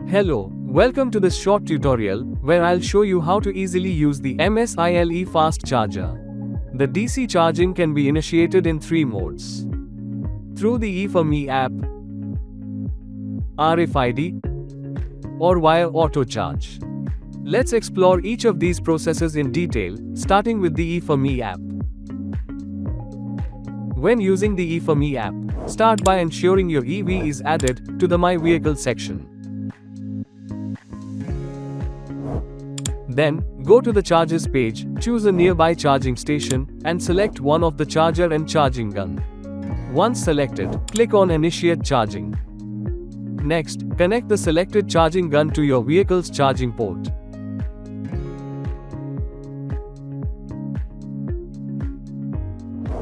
Hello, welcome to this short tutorial, where I'll show you how to easily use the MSIL fast charger. The DC charging can be initiated in 3 modes. Through the E4Me app, RFID, or via auto charge. Let's explore each of these processes in detail, starting with the E4Me app. When using the E4Me app, start by ensuring your EV is added to the My Vehicle section. Then, go to the chargers page, choose a nearby charging station, and select one of the charger and charging gun. Once selected, click on Initiate Charging. Next, connect the selected charging gun to your vehicle's charging port.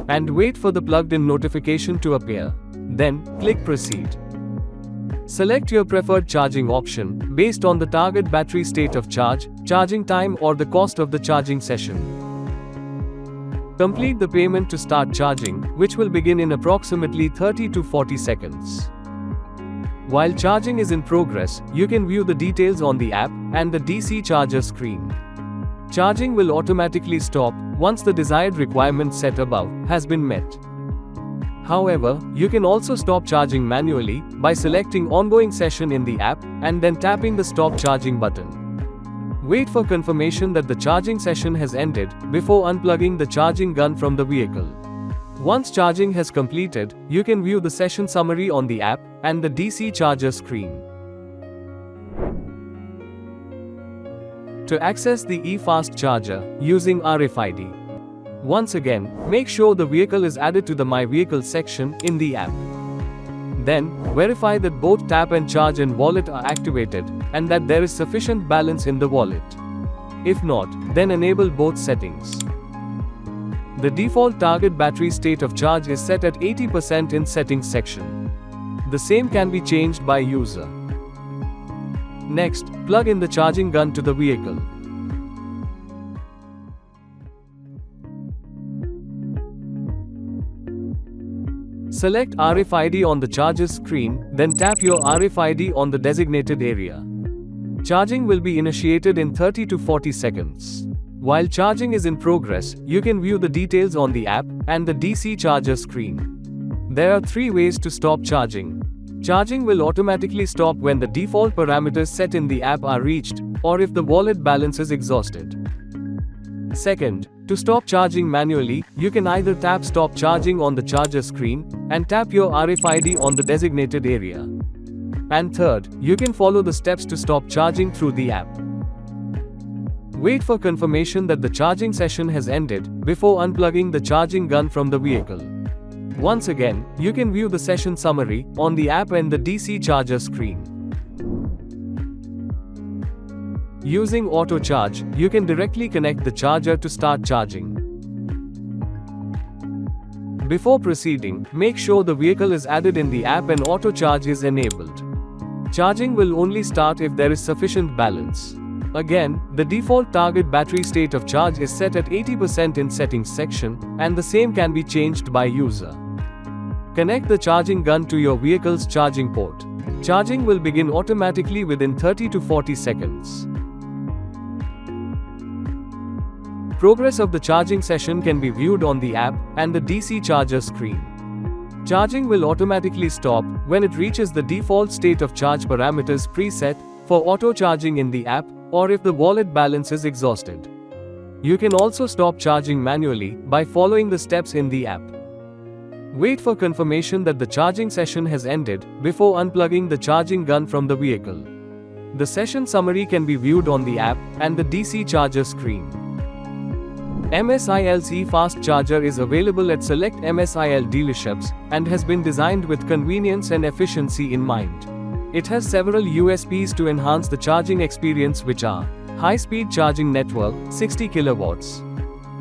And wait for the plugged-in notification to appear. Then, click Proceed. Select your preferred charging option, based on the target battery state of charge, charging time or the cost of the charging session. Complete the payment to start charging, which will begin in approximately 30 to 40 seconds. While charging is in progress, you can view the details on the app and the DC charger screen. Charging will automatically stop once the desired requirement set above has been met. However, you can also stop charging manually by selecting Ongoing Session in the app and then tapping the Stop Charging button. Wait for confirmation that the charging session has ended before unplugging the charging gun from the vehicle. Once charging has completed, you can view the session summary on the app and the DC charger screen. To access the eFast charger using RFID. Once again, make sure the vehicle is added to the My Vehicle section in the app. Then, verify that both Tap and Charge and Wallet are activated, and that there is sufficient balance in the wallet. If not, then enable both settings. The default target battery state of charge is set at 80% in Settings section. The same can be changed by user. Next, plug in the charging gun to the vehicle. Select RFID on the charger's screen, then tap your RFID on the designated area. Charging will be initiated in 30 to 40 seconds. While charging is in progress, you can view the details on the app and the DC charger screen. There are 3 ways to stop charging. Charging will automatically stop when the default parameters set in the app are reached, or if the wallet balance is exhausted. Second, to stop charging manually, you can either tap Stop Charging on the charger screen and tap your RFID on the designated area. And third, you can follow the steps to stop charging through the app. Wait for confirmation that the charging session has ended before unplugging the charging gun from the vehicle. Once again, you can view the session summary on the app and the DC charger screen. Using auto charge, you can directly connect the charger to start charging. Before proceeding, make sure the vehicle is added in the app and auto charge is enabled. Charging will only start if there is sufficient balance. Again, the default target battery state of charge is set at 80% in Settings section, and the same can be changed by user. Connect the charging gun to your vehicle's charging port. Charging will begin automatically within 30 to 40 seconds. Progress of the charging session can be viewed on the app and the DC charger screen. Charging will automatically stop when it reaches the default state of charge parameters preset for auto charging in the app, or if the wallet balance is exhausted. You can also stop charging manually by following the steps in the app. Wait for confirmation that the charging session has ended before unplugging the charging gun from the vehicle. The session summary can be viewed on the app and the DC charger screen. MSIL's eFast charger is available at select MSIL dealerships and has been designed with convenience and efficiency in mind. It has several USPs to enhance the charging experience, which are high-speed charging network, 60 kilowatts,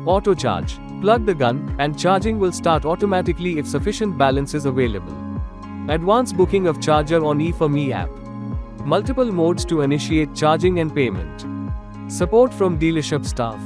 auto charge, plug the gun, and charging will start automatically if sufficient balance is available. Advanced booking of charger on E4Me app. Multiple modes to initiate charging and payment. Support from dealership staff.